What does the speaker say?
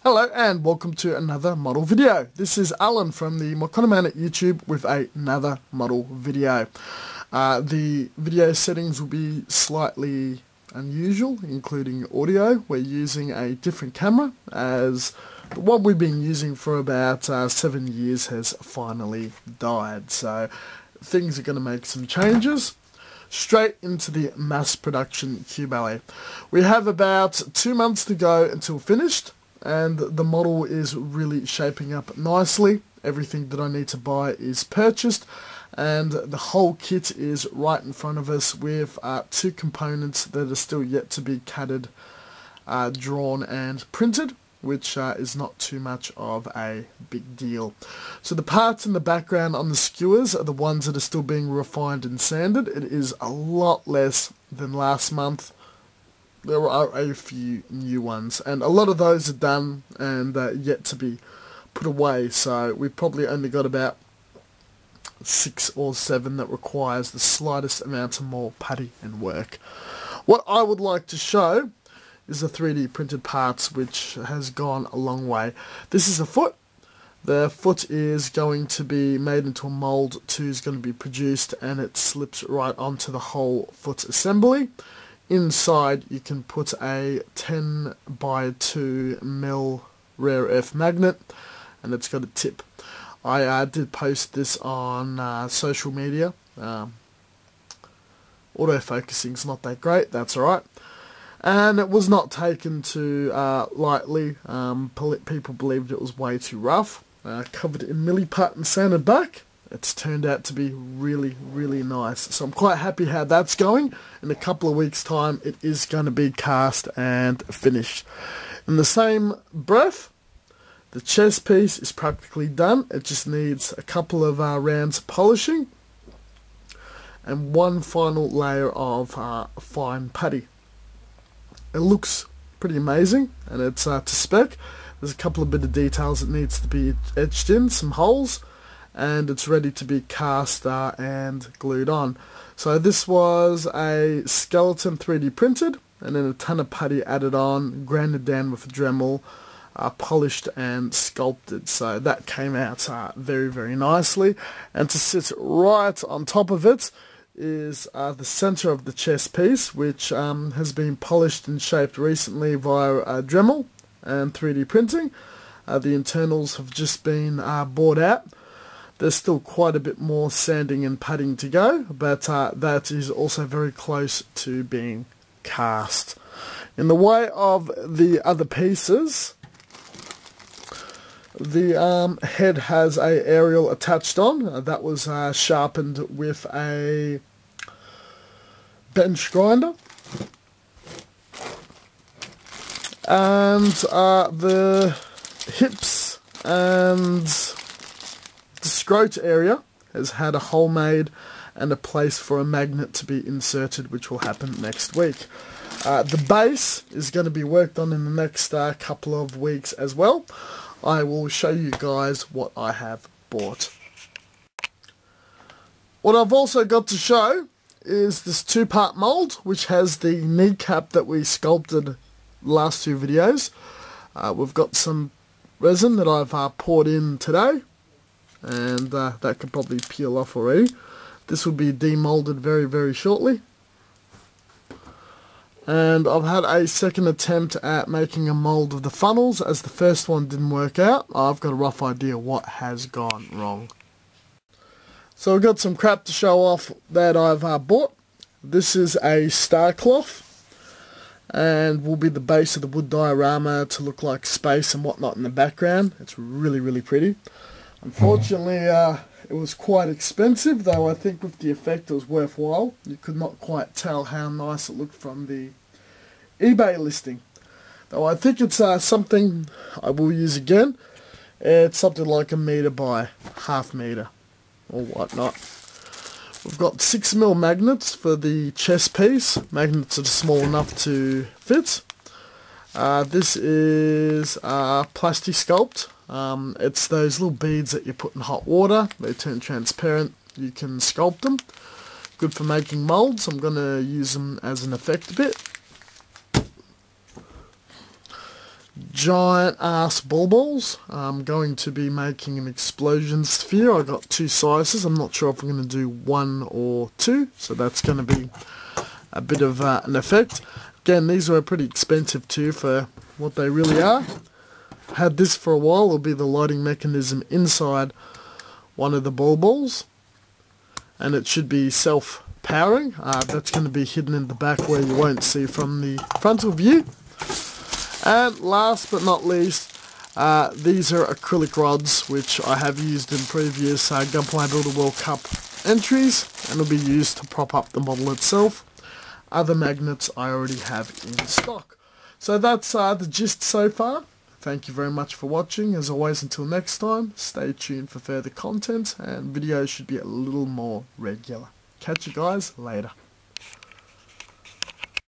Hello and welcome to another model video. This is Alan from the MyConnerMan at YouTube with another model video. The video settings will be slightly unusual, including audio. We're using a different camera as the one we've been using for about 7 years has finally died. So things are going to make some changes. Straight into the mass production Qubeley. We have about 2 months to go until finished, and the model is really shaping up nicely. Everything that I need to buy is purchased, and the whole kit is right in front of us with 2 components that are still yet to be cutted, drawn and printed, which is not too much of a big deal. So the parts in the background on the skewers are the ones that are still being refined and sanded. It is a lot less than last month. There are a few new ones, and a lot of those are done and yet to be put away, so we've probably only got about 6 or 7 that requires the slightest amount of more putty and work. What I would like to show is the 3D printed parts, which has gone a long way. This is a foot. The foot is going to be made into a mold. 2 is going to be produced, and it slips right onto the whole foot assembly. Inside you can put a 10 by 2 mil rare earth magnet, and it's got a tip. I did post this on social media. Autofocusing's not that great, that's alright. And it was not taken too lightly. People believed it was way too rough. Covered in milliput and sanded back. It's turned out to be really, really nice. So I'm quite happy how that's going. In a couple of weeks' time, it is going to be cast and finished. In the same breath, the chest piece is practically done. It just needs a couple of rounds of polishing and one final layer of fine putty. It looks pretty amazing, and it's to spec. There's a couple of bit of details that needs to be etched in, some holes, and it's ready to be cast and glued on. So this was a skeleton 3D printed, and then a ton of putty added on, grinded down with a Dremel, polished and sculpted. So that came out very, very nicely. And to sit right on top of it is the center of the chest piece, which has been polished and shaped recently via Dremel and 3D printing. The internals have just been bored out. There's still quite a bit more sanding and putting to go, but that is also very close to being cast. In the way of the other pieces, the head has a aerial attached on. That was sharpened with a bench grinder. And the hips and the scrot area has had a hole made and a place for a magnet to be inserted, which will happen next week. The base is going to be worked on in the next couple of weeks as well. I will show you guys what I have bought. What I've also got to show is this 2-part mold, which has the kneecap that we sculpted the last 2 videos. We've got some resin that I've poured in today, and that could probably peel off already. This will be demolded very, very shortly. And I've had a second attempt at making a mold of the funnels, as the first one didn't work out. I've got a rough idea what has gone wrong. So I've got some crap to show off that I've bought. This is a star cloth, and will be the base of the wood diorama to look like space and whatnot in the background. It's really, really pretty. Unfortunately, it was quite expensive, though I think with the effect it was worthwhile. You could not quite tell how nice it looked from the eBay listing. Though I think it's something I will use again. It's something like 1 meter by ½ meter or whatnot. We've got 6mm magnets for the chest piece. Magnets that are small enough to fit. This is plastic sculpt. It's those little beads that you put in hot water. They turn transparent. You can sculpt them. Good for making molds. I'm going to use them as an effect a bit. giant ass ball balls. I'm going to be making an explosion sphere. I got 2 sizes. I'm not sure if I'm going to do 1 or 2, so that's going to be a bit of an effect. Again, these were pretty expensive too for what they really are. Had this for a while. It'll be the lighting mechanism inside one of the ball balls, and it should be self-powering. That's going to be hidden in the back where you won't see from the frontal view. And last but not least, these are acrylic rods, which I have used in previous Gunpowder Builder World Cup entries, and will be used to prop up the model itself. Other magnets I already have in stock. So that's the gist so far. Thank you very much for watching. As always, until next time, stay tuned for further content, and videos should be a little more regular. Catch you guys later.